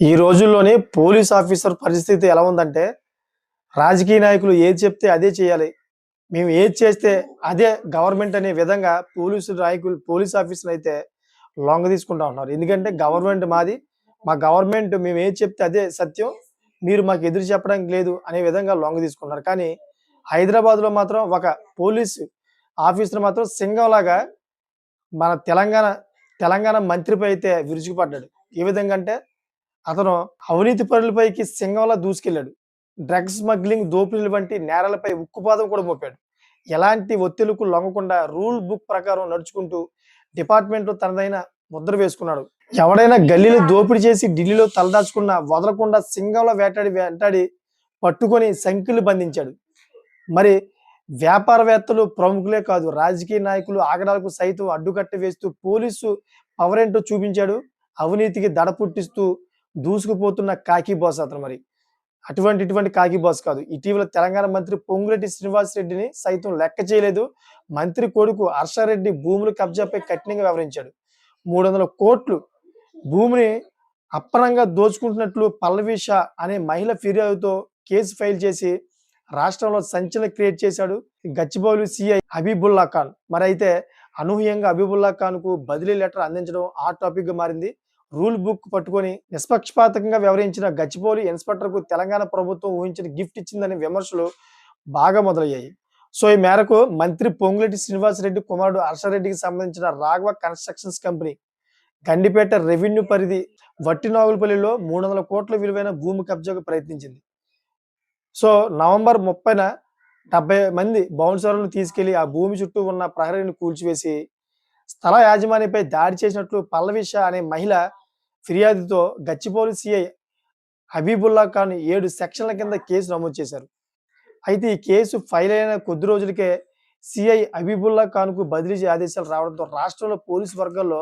ఈ రోజుల్లోనే police officer పరిస్థితి ఎలా ఉందంటే, రాజకీయ నాయకులు ఏది చెప్తే అదే చేయాలి. మేము ఏది చేస్తే అదే గవర్నమెంట్ అనే విధంగా పోలీస్ ఆఫీసర్‌లైతే లొంగ తీసుకుంటా ఉన్నారు. ఎందుకంటే గవర్నమెంట్ మాది. మా గవర్నమెంట్ మేము ఏది చెప్తే అదే సత్యం. మీరు మాకు ఎదురు చెప్పడానికి లేదు అనే విధంగా లొంగ తీసుకున్నారు. కానీ హైదరాబాద్‌లో మాత్రం ఒక పోలీస్ ఆఫీసర్ మాత్రం సింగంలాగా మన తెలంగాణ మంత్రిపై అయితే విరుచుకుపడ్డాడు. ఏ విధంగా అంటే అతను అవినీతి పరులపైకి సింగంలా దూసుకెళ్ళాడు. డ్రగ్స్ స్మగ్లింగ్, దోపిడీలు వంటి నేరాలపై ఉక్కుపాదం కూడా మోపాడు. ఎలాంటి ఒత్తిళ్లకు లొంగకుండా రూల్ బుక్ ప్రకారం నడుచుకుంటూ డిపార్ట్మెంట్‌లో తనదైన ముద్ర వేసుకున్నాడు. ఎవడైనా గల్లీలో దోపిడీ చేసి ఢిల్లీలో తలదాచుకున్నా వదలకుండా సింగంలా వెంటాడి పట్టుకొని సంకెళ్ళు బంధించాడు. మరి వ్యాపారవేత్తలు, ప్రముఖులే కాదు రాజకీయ నాయకులు ఆగడాలకు సైతం అడ్డుకట్ట వేస్తూ పోలీసు పవరేంటో చూపించాడు. అవినీతికి దడ పుట్టిస్తూ దూసుకుపోతున్న కాకి బాస్ అతను మరి. ఇటువంటి కాకి బాస్ కాదు. ఇటీవల తెలంగాణ మంత్రి పొంగులేటి శ్రీనివాసరెడ్డిని సైతం లెక్క చేయలేదు. మంత్రి కొడుకు హర్షారెడ్డి భూముల కబ్జాపై కఠినంగా వ్యవహరించాడు. 300 కోట్లు భూమిని అప్పనంగా దోచుకుంటున్నట్లు పల్లవి షా అనే మహిళ ఫిర్యాదుతో కేసు ఫైల్ చేసి రాష్ట్రంలో సంచలనం క్రియేట్ చేశాడు గచ్చిబౌలి సిఐ హబీబుల్లా ఖాన్. మరి అయితే అనూహ్యంగా హబీబుల్లా ఖాన్ కు బదిలీ లెటర్ అందించడం హాట్ టాపిక్ గా మారింది. రూల్ బుక్ పట్టుకొని నిష్పక్షపాతంగా వ్యవహరించిన గచ్చిబౌలి ఇన్స్పెక్టర్ కు తెలంగాణ ప్రభుత్వం ఊహించిన గిఫ్ట్ ఇచ్చిందనే విమర్శలు బాగా మొదలయ్యాయి. సో ఈ మేరకు మంత్రి పొంగులేటి శ్రీనివాసరెడ్డి కుమారుడు హర్షారెడ్డికి సంబంధించిన Raghava constructions company Gandipet revenue పరిధి వట్టినాగులపల్లిలో 300 కోట్ల విలువైన భూమి కబ్జాకు ప్రయత్నించింది. సో నవంబర్ 30న 70 మంది బౌన్సర్లను తీసుకెళ్లి ఆ భూమి చుట్టూ ఉన్న ప్రహరీని కూల్చివేసి స్థల యాజమానిపై దాడి చేసినట్లు పల్లవి షా అనే మహిళ ఫిర్యాదుతో గచ్చిబౌలి సిఐ హబీబుల్లా ఖాన్ 7 సెక్షన్ల కింద కేసు నమోదు చేశారు. అయితే ఈ కేసు ఫైల్ అయిన కొద్ది రోజులకే సిఐ హబీబుల్లా ఖాన్ కు బదిలీ ఆదేశాలు రావడంతో రాష్ట్రంలో పోలీసు వర్గాల్లో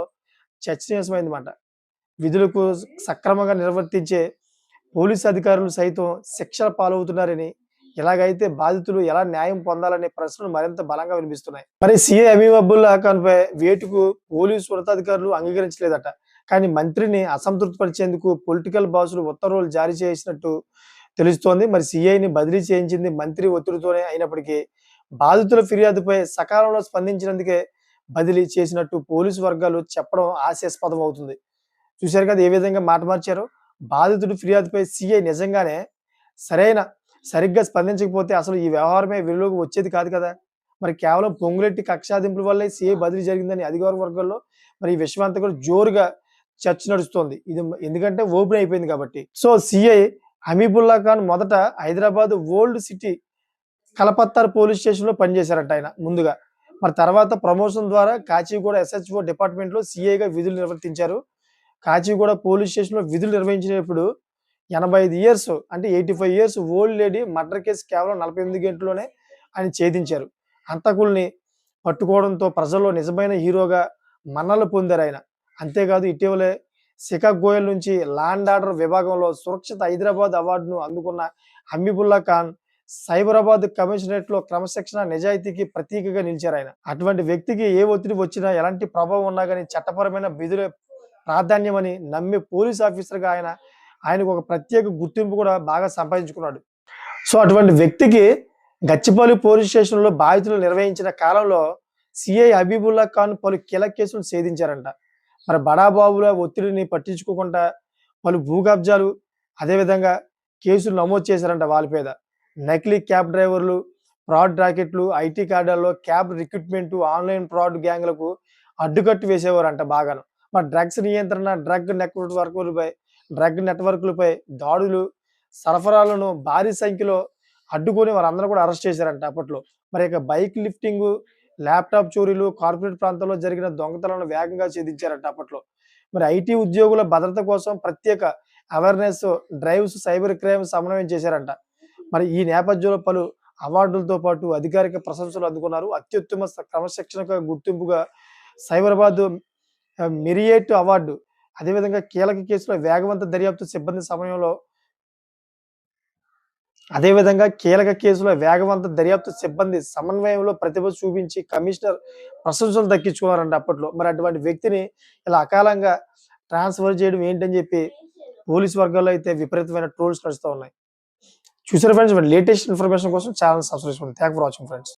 చర్చనీయాంశమైందన్నమాట. విధులకు సక్రమంగా నిర్వర్తించే పోలీసు అధికారులు సైతం శిక్షల పాలవుతున్నారని, ఇలాగైతే బాధితులు ఎలా న్యాయం పొందాలనే ప్రశ్నలు మరింత బలంగా వినిపిస్తున్నాయి. మరి సిఐ హబీబుల్లా ఖాన్ పై వేటుకు పోలీసు ఉన్నతాధికారులు అంగీకరించలేదట. కానీ మంత్రిని అసంతృప్తి పరిచేందుకు పొలిటికల్ బాసులు ఉత్తర్వులు జారీ చేసినట్టు తెలుస్తోంది. మరి సిఐని బదిలీ చేయించింది మంత్రి ఒత్తిడితోనే అయినప్పటికీ బాధితుల ఫిర్యాదుపై సకాలంలో స్పందించినందుకే బదిలీ చేసినట్టు పోలీసు వర్గాలు చెప్పడం హాస్యాస్పదం అవుతుంది. చూశారు కదా ఏ విధంగా మాట మార్చారో. బాధితుడి ఫిర్యాదుపై సిఐ నిజంగానే సరిగ్గా స్పందించకపోతే అసలు ఈ వ్యవహారమే వెలుగులోకి వచ్చేది కాదు కదా. మరి కేవలం పొంగులెట్టి కక్షాదింపుల వల్లే సిఐ బదిలీ జరిగిందని అధికార వర్గాల్లో మరి ఈ విషయం అంతా కూడా జోరుగా చర్చ నడుస్తోంది. ఇది ఎందుకంటే ఓపెన్ అయిపోయింది కాబట్టి. సో సిఐ హమీబుల్లా ఖాన్ మొదట Hyderabad old city Kalapathar police station లో పనిచేశారట ఆయన ముందుగా. మరి తర్వాత ప్రమోషన్ ద్వారా కాచిగూడ ఎస్హెచ్ఓ డిపార్ట్మెంట్ లో సిఐగా విధులు నిర్వర్తించారు. కాచిగూడ పోలీస్ స్టేషన్ లో విధులు నిర్వహించినప్పుడు 85 ఇయర్స్ అంటే 85 years old lady murder case కేవలం 48 గంటల్లోనే ఆయన ఛేదించారు. హంతకుల్ని పట్టుకోవడంతో ప్రజల్లో నిజమైన హీరోగా మన్నలు పొందారు ఆయన. అంతేకాదు ఇటీవలే శిఖా గోయల్ నుంచి ల్యాండ్ ఆర్డర్ విభాగంలో సురక్షిత హైదరాబాద్ అవార్డును అందుకున్న హమీబుల్లా ఖాన్ సైబరాబాద్ కమిషనరేట్ లో క్రమశిక్షణ నిజాయితీకి ప్రతీకగా నిలిచారు ఆయన. అటువంటి వ్యక్తికి ఏ ఒత్తిడి వచ్చినా ఎలాంటి ప్రభావం ఉన్నా కానీ చట్టపరమైన విధులే ప్రాధాన్యమని నమ్మే పోలీస్ ఆఫీసర్గా ఆయనకు ఒక ప్రత్యేక గుర్తింపు కూడా బాగా సంపాదించుకున్నాడు. సో అటువంటి వ్యక్తికి గచ్చిబౌలి పోలీస్ స్టేషన్లో బాధితులు నిర్వహించిన కాలంలో సిఐ హబీబుల్లా ఖాన్ పలు కీలక కేసులు ఛేదించారంట. మరి బడాబాబుల ఒత్తిడిని పట్టించుకోకుండా పలు భూ కబ్జాలు అదేవిధంగా కేసులు నమోదు చేశారంట వాళ్ళ మీద. నకిలీ క్యాబ్ డ్రైవర్లు, ఫ్రాడ్ రాకెట్లు, ఐటీ కార్డుల్లో క్యాబ్ రిక్రూట్మెంట్, ఆన్లైన్ ఫ్రాడ్ గ్యాంగ్లకు అడ్డుకట్టు వేసేవారంట బాగాను. మరి డ్రగ్స్ నియంత్రణ, డ్రగ్ నెట్వర్క్లపై దాడులు, సరఫరాలను భారీ సంఖ్యలో అడ్డుకొని వారందరూ కూడా అరెస్ట్ చేశారంట అప్పట్లో. మరి ఇక బైక్ లిఫ్టింగ్, ల్యాప్టాప్ చోరీలు, కార్పొరేట్ ప్రాంతాల్లో జరిగిన దొంగతనాలను వేగంగా ఛేదించారంట అప్పట్లో. మరి ఐటీ ఉద్యోగుల భద్రత కోసం ప్రత్యేక అవేర్నెస్ డ్రైవ్స్, సైబర్ క్రైమ్ సమన్వయం చేశారంట. మరి ఈ నేపథ్యంలో పలు అవార్డులతో పాటు అధికారిక ప్రశంసలు అందుకున్నారు. అత్యుత్తమ క్రమశిక్షణ గుర్తింపుగా సైబరాబాద్ మెరియేట్ అవార్డు, అదేవిధంగా కీలక కేసులో వేగవంత దర్యాప్తు సిబ్బంది సమన్వయంలో ప్రతిభ చూపించి కమిషనర్ ప్రశంసలు దక్కించుకున్నారంట అప్పట్లో. మరి అటువంటి వ్యక్తిని ఇలా అకాలంగా ట్రాన్స్ఫర్ చేయడం ఏంటని చెప్పి పోలీస్ వర్గాల్లో అయితే విపరీతమైన ట్రోల్స్ నడుస్తా ఉన్నాయి. చూసారా ఫ్రెండ్స్, లేటెస్ట్ ఇన్ఫర్మేషన్ కోసం ఛానల్ సబ్స్క్రైబ్ చేసుకోండి. Thanks for watching friends.